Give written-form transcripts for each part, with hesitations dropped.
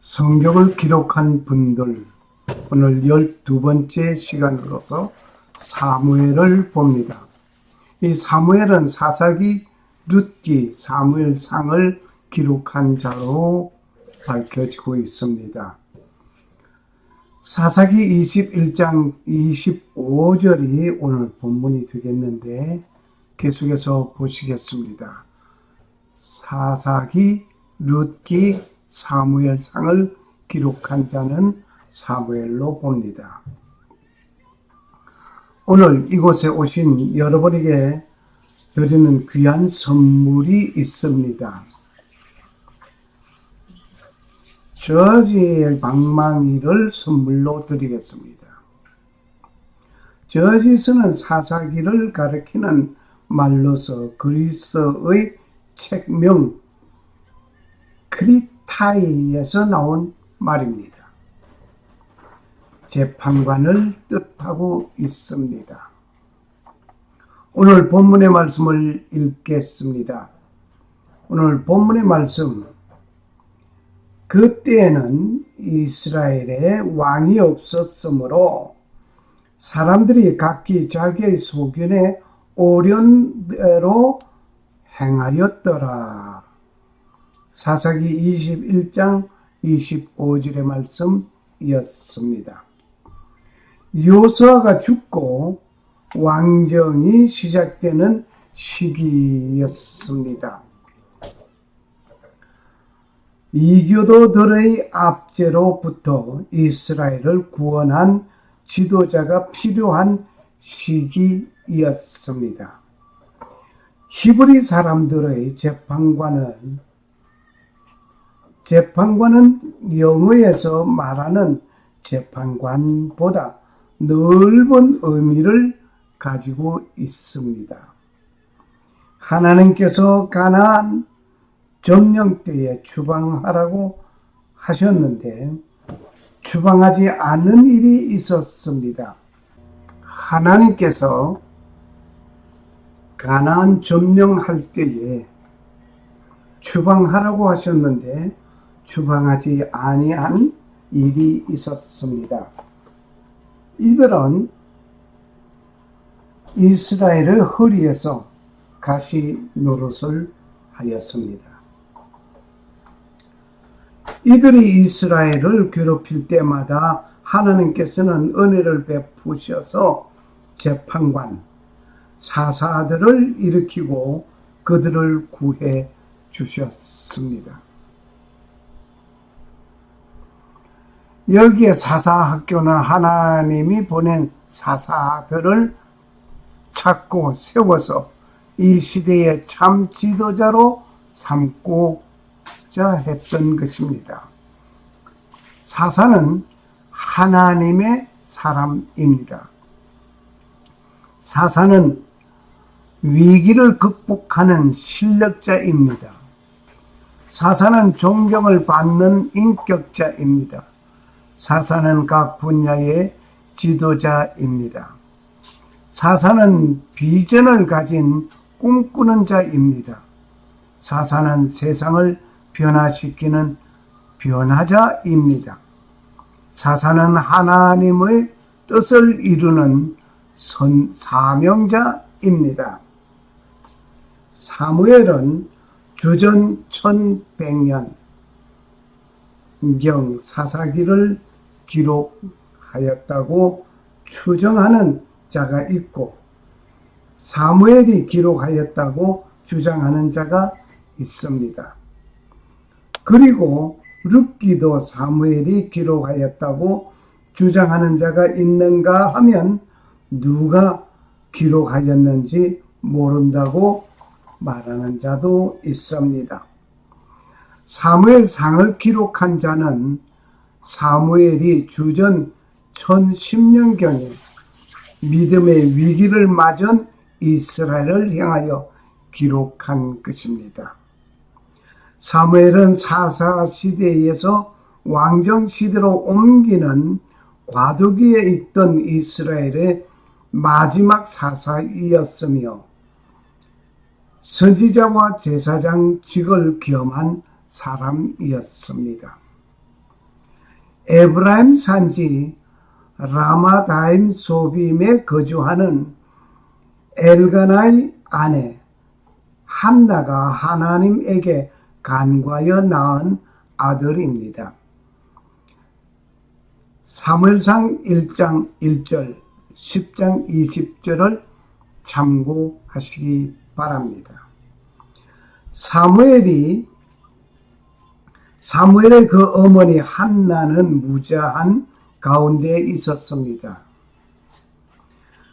성경을 기록한 분들, 오늘 12번째 시간으로서 사무엘을 봅니다. 이 사무엘은 사사기, 룻기, 사무엘상을 기록한 자로 밝혀지고 있습니다. 사사기 21장 25절이 오늘 본문이 되겠는데 계속해서 보시겠습니다. 사사기, 룻기, 사무엘상을 기록한 자는 사무엘로 봅니다. 오늘 이곳에 오신 여러분에게 드리는 귀한 선물이 있습니다. 저지의 방망이를 선물로 드리겠습니다. 저지서는 사사기를 가리키는 말로서 그리스의 책명 크리타이에서 나온 말입니다. 재판관을 뜻하고 있습니다. 오늘 본문의 말씀을 읽겠습니다. 오늘 본문의 말씀, 그때에는 이스라엘에 왕이 없었으므로 사람들이 각기 자기의 소견에 오련대로 행하였더라. 사사기 21장 25절의 말씀이었습니다. 요수아가 죽고 왕정이 시작되는 시기였습니다. 이교도들의 압제로부터 이스라엘을 구원한 지도자가 필요한 시기였습니다. 히브리 사람들의 재판관은 영어에서 말하는 재판관보다 넓은 의미를 가지고 있습니다. 하나님께서 가나안 점령 때에 추방하라고 하셨는데 추방하지 않는 일이 있었습니다. 하나님께서 가나안 점령할 때에 추방하라고 하셨는데 추방하지 아니한 일이 있었습니다. 이들은 이스라엘의 허리에서 가시 노릇을 하였습니다. 이들이 이스라엘을 괴롭힐 때마다 하나님께서는 은혜를 베푸셔서 재판관, 사사들을 일으키고 그들을 구해 주셨습니다. 여기에 사사학교는 하나님이 보낸 사사들을 찾고 세워서 이 시대의 참 지도자로 삼고자 했던 것입니다. 사사는 하나님의 사람입니다. 사사는 위기를 극복하는 실력자입니다. 사사는 존경을 받는 인격자입니다. 사사는 각 분야의 지도자입니다. 사사는 비전을 가진 꿈꾸는 자입니다. 사사는 세상을 변화시키는 변화자입니다. 사사는 하나님의 뜻을 이루는 사명자입니다. 사무엘은 주전 1100년 경 사사기를 기록하였다고 추정하는 자가 있고 사무엘이 기록하였다고 주장하는 자가 있습니다. 그리고 룻기도 사무엘이 기록하였다고 주장하는 자가 있는가 하면 누가 기록하였는지 모른다고 말하는 자도 있습니다. 사무엘상을 기록한 자는 사무엘이 주전 1010년경에 믿음의 위기를 맞은 이스라엘을 향하여 기록한 것입니다. 사무엘은 사사시대에서 왕정시대로 옮기는 과도기에 있던 이스라엘의 마지막 사사이었으며 선지자와 제사장직을 겸한 사람이었습니다. 에브라임 산지 라마다임 소빔에 거주하는 엘가나의 아내 한나가 하나님에게 간과하여 낳은 아들입니다. 사무엘상 1장 1절, 10장 20절을 참고하시기 바랍니다. 사무엘의 그 어머니 한나는 무자한 가운데 있었습니다.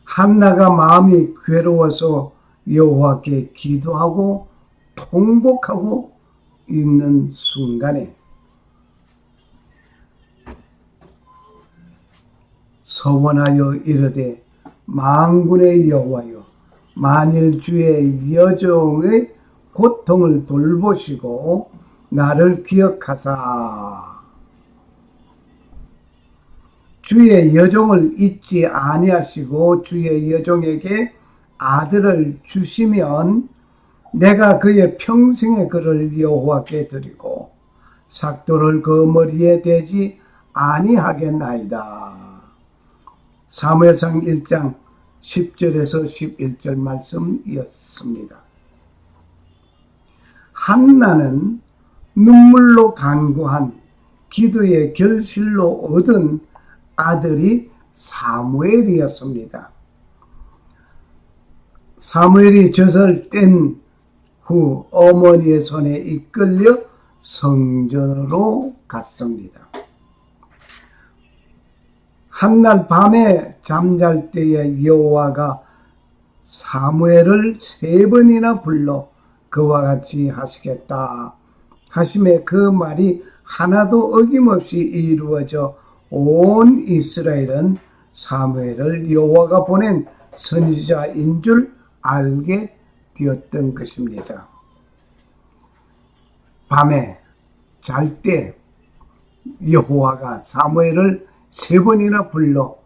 한나가 마음이 괴로워서 여호와께 기도하고 통곡하고 있는 순간에 서원하여 이르되 만군의 여호와여, 만일 주의 여종의 고통을 돌보시고 나를 기억하사 주의 여종을 잊지 아니하시고 주의 여종에게 아들을 주시면 내가 그의 평생의 그를 여호와께 드리고 삭도를 그 머리에 대지 아니하겠나이다. 사무엘상 1장 10절에서 11절 말씀이었습니다. 한나는 눈물로 간구한 기도의 결실로 얻은 아들이 사무엘이었습니다. 사무엘이 젖을 뗀 후 어머니의 손에 이끌려 성전으로 갔습니다. 한날 밤에 잠잘 때에 여호와가 사무엘을 3번이나 불러 그와 같이 하시겠다 하심에 그 말이 하나도 어김없이 이루어져 온 이스라엘은 사무엘을 여호와가 보낸 선지자인 줄 알게 되었던 것입니다. 밤에 잘 때 여호와가 사무엘을 3번이나 불러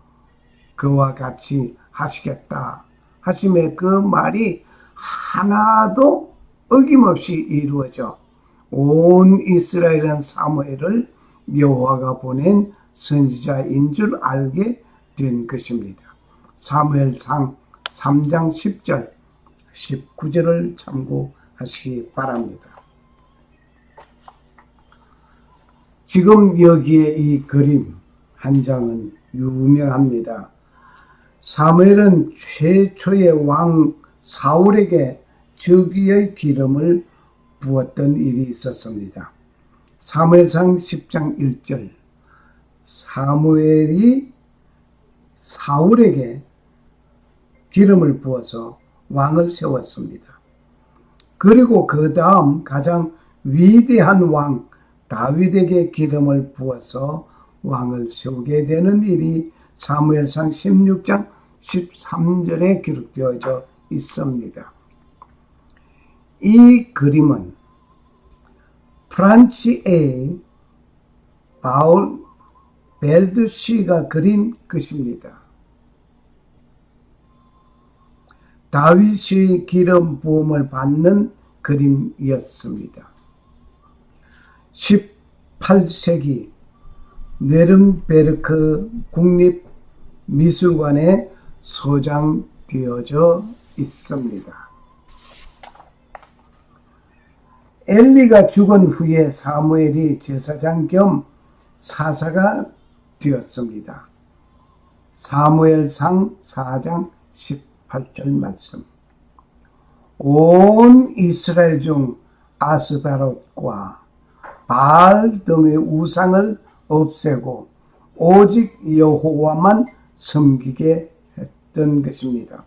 그와 같이 하시겠다 하심에 그 말이 하나도 어김없이 이루어져 온 이스라엘은 사무엘을 여호와가 보낸 선지자인 줄 알게 된 것입니다. 사무엘상 3장 10절 19절을 참고하시기 바랍니다. 지금 여기에 이 그림 한 장은 유명합니다. 사무엘은 최초의 왕 사울에게 즉위의 기름을 부었던 일이 있었습니다. 사무엘상 10장 1절 사무엘이 사울에게 기름을 부어서 왕을 세웠습니다. 그리고 그 다음 가장 위대한 왕 다윗에게 기름을 부어서 왕을 세우게 되는 일이 사무엘상 16장 13절에 기록되어져 있습니다. 이 그림은 프란치에 바울 벨드시가 그린 것입니다. 다윗이 기름 부음을 받는 그림이었습니다. 18세기 네른베르크 국립미술관에 소장되어져 있습니다. 엘리가 죽은 후에 사무엘이 제사장 겸 사사가 되었습니다. 사무엘상 4장 18절 말씀. 온 이스라엘 중 아스다롯과 바알 등의 우상을 없애고 오직 여호와만 섬기게 했던 것입니다.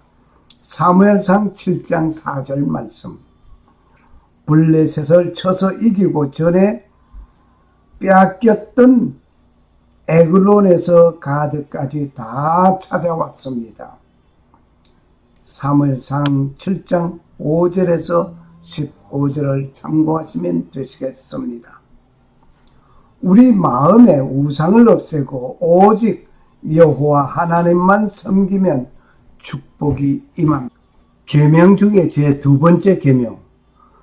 사무엘상 7장 4절 말씀. 블레셋을 쳐서 이기고 전에 빼앗겼던 에글론에서 가드까지 다 찾아왔습니다. 사무엘상 7장 5절에서 15절을 참고하시면 되시겠습니다. 우리 마음에 우상을 없애고 오직 여호와 하나님만 섬기면 축복이 임합니다. 계명 중에 제 2번째 계명,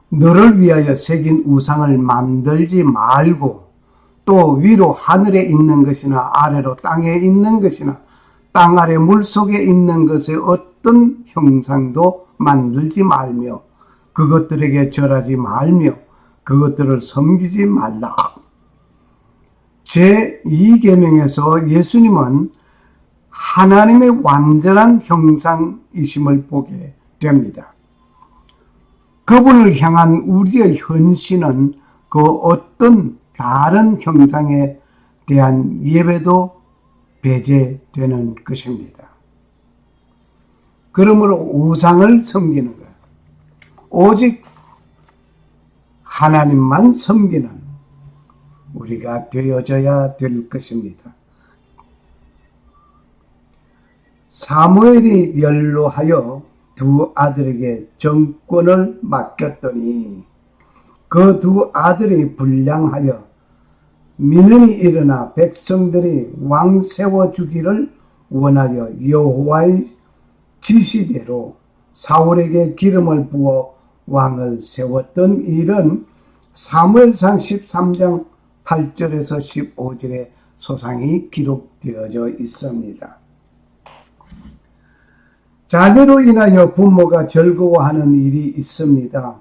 너를 위하여 새긴 우상을 만들지 말고 또 위로 하늘에 있는 것이나 아래로 땅에 있는 것이나 땅 아래 물속에 있는 것의 어떤 형상도 만들지 말며 그것들에게 절하지 말며 그것들을 섬기지 말라. 제2계명에서 예수님은 하나님의 완전한 형상이심을 보게 됩니다. 그분을 향한 우리의 헌신은 그 어떤 다른 형상에 대한 예배도 배제되는 것입니다. 그러므로 우상을 섬기는 것, 오직 하나님만 섬기는 우리가 되어져야 될 것입니다. 사무엘이 연로하여 두 아들에게 정권을 맡겼더니 그 두 아들이 불량하여 민원이 일어나 백성들이 왕 세워주기를 원하여 여호와의 지시대로 사울에게 기름을 부어 왕을 세웠던 일은 사무엘상 13장 8절에서 15절에 소상히 기록되어져 있습니다. 자녀로 인하여 부모가 즐거워하는 일이 있습니다.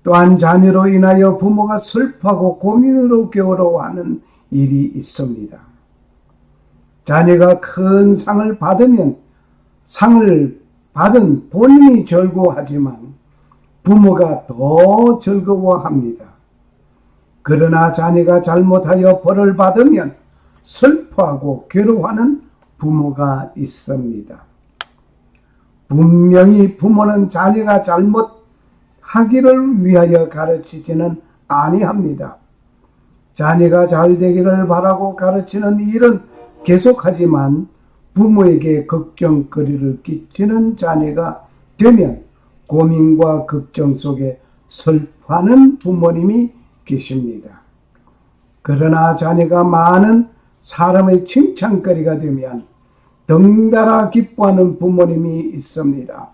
또한 자녀로 인하여 부모가 슬퍼하고 고민으로 겨워하는 일이 있습니다. 자녀가 큰 상을 받으면 상을 받은 본인이 즐거워하지만 부모가 더 즐거워합니다. 그러나 자녀가 잘못하여 벌을 받으면 슬퍼하고 괴로워하는 부모가 있습니다. 분명히 부모는 자녀가 잘못하기를 위하여 가르치지는 아니합니다. 자녀가 잘 되기를 바라고 가르치는 일은 계속하지만 부모에게 걱정거리를 끼치는 자녀가 되면 고민과 걱정 속에 슬퍼하는 부모님이 계십니다. 그러나 자녀가 많은 사람의 칭찬거리가 되면 덩달아 기뻐하는 부모님이 있습니다.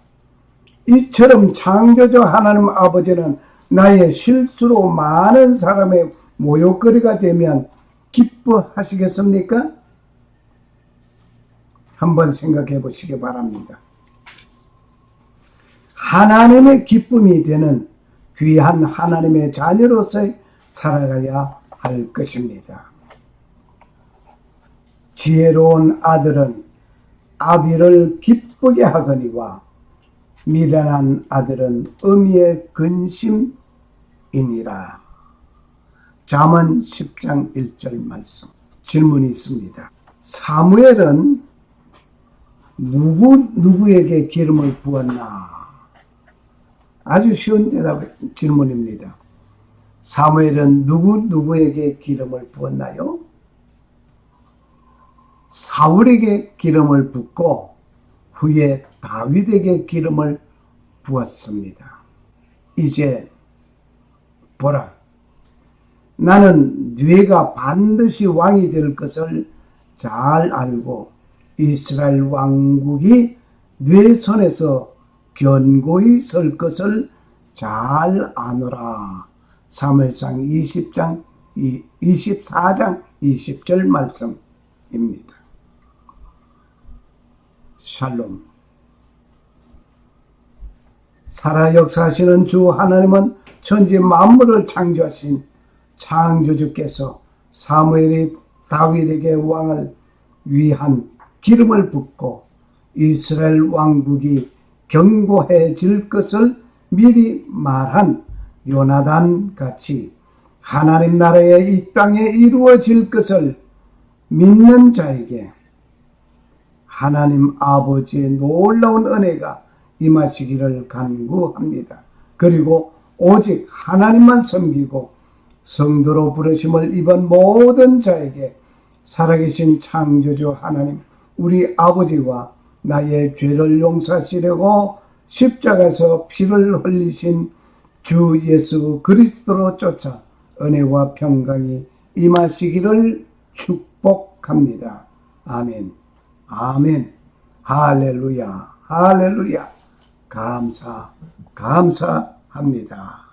이처럼 창조주 하나님 아버지는 나의 실수로 많은 사람의 모욕거리가 되면 기뻐하시겠습니까? 한번 생각해 보시기 바랍니다. 하나님의 기쁨이 되는 귀한 하나님의 자녀로서 살아가야 할 것입니다. 지혜로운 아들은 아비를 기쁘게 하거니와 미련한 아들은 어미의 근심이니라. 잠언 10장 1절 말씀. 질문이 있습니다. 사무엘은 누구에게 기름을 부었나? 아주 쉬운 질문입니다. 사무엘은 누구에게 기름을 부었나요? 사울에게 기름을 붓고 후에 다윗에게 기름을 부었습니다. 이제 보라, 나는 네가 반드시 왕이 될 것을 잘 알고 이스라엘 왕국이 네 손에서 견고히 설 것을 잘 아노라. 사무엘상 24장 20절 말씀입니다. 샬롬. 살아 역사하시는 주 하나님은 천지 만물을 창조하신 창조주께서 사무엘이 다윗에게 왕을 위한 기름을 붓고 이스라엘 왕국이 견고해질 것을 미리 말한 요나단 같이 하나님 나라의 이 땅에 이루어질 것을 믿는 자에게 하나님 아버지의 놀라운 은혜가 임하시기를 간구합니다. 그리고 오직 하나님만 섬기고 성도로 부르심을 입은 모든 자에게 살아계신 창조주 하나님 우리 아버지와 나의 죄를 용서하시려고 십자가에서 피를 흘리신 주 예수 그리스도로 쫓아 은혜와 평강이 임하시기를 축복합니다. 아멘. 아멘. 할렐루야. 할렐루야. 감사합니다.